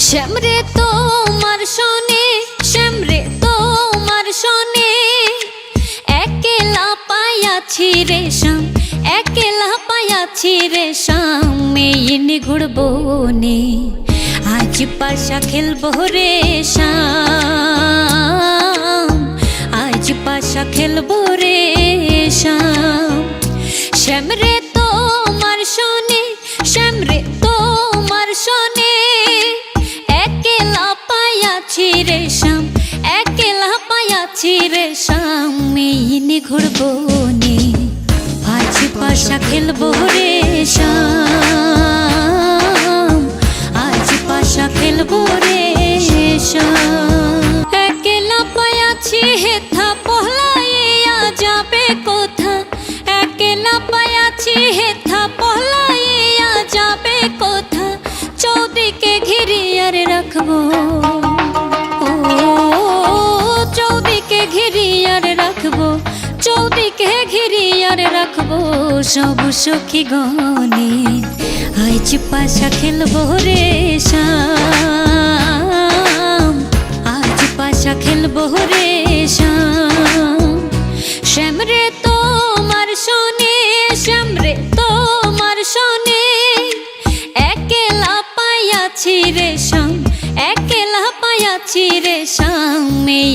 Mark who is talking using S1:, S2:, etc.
S1: শ্যামরে তোমার শোনে, শ্যামরে তোমার শোনে, একলা পাইয়াছি রে শ্যাম, একলা পাইয়াছি রে শ্যাম। এই নিগুড় বনে আজ পাশা খেলবো রে শ্যাম, আজ পাশা খেলবো রে শ্যাম। শ্যামরে তোমার শোনে, শ্যামরে তোমার শোনে, একলা পাইয়াছি রে শ্যাম, একলা পাইয়াছি রে শ্যাম। এই নিগুড় বনে আজ পাশা খেলবো রে শ্যাম, আজ পাশা খেলবো রে শ্যাম। একলা পাইয়াছি হেথা পহলাইয়া যাবে কোথা, একলা পাইয়াছি হেথা পহলাইয়া যাবে কোথা। চৌদিকে ঘিরিয়ার রাখবো, চৌদিকে ঘিরিয়ার রাখবো, চৌদিকে ঘিরিয়ার রাখবো সব সখী গনে। আজ পাশা খেলবো রে শ্যাম, আজ পাশা খেলবো রে শ্যাম। শ্যামরে তোমার শোনে, শ্যামরে তোমার শোনে, একলা পাইয়াছি রে শ্যাম, একলা পাইয়াছি রে শ্যাম। এই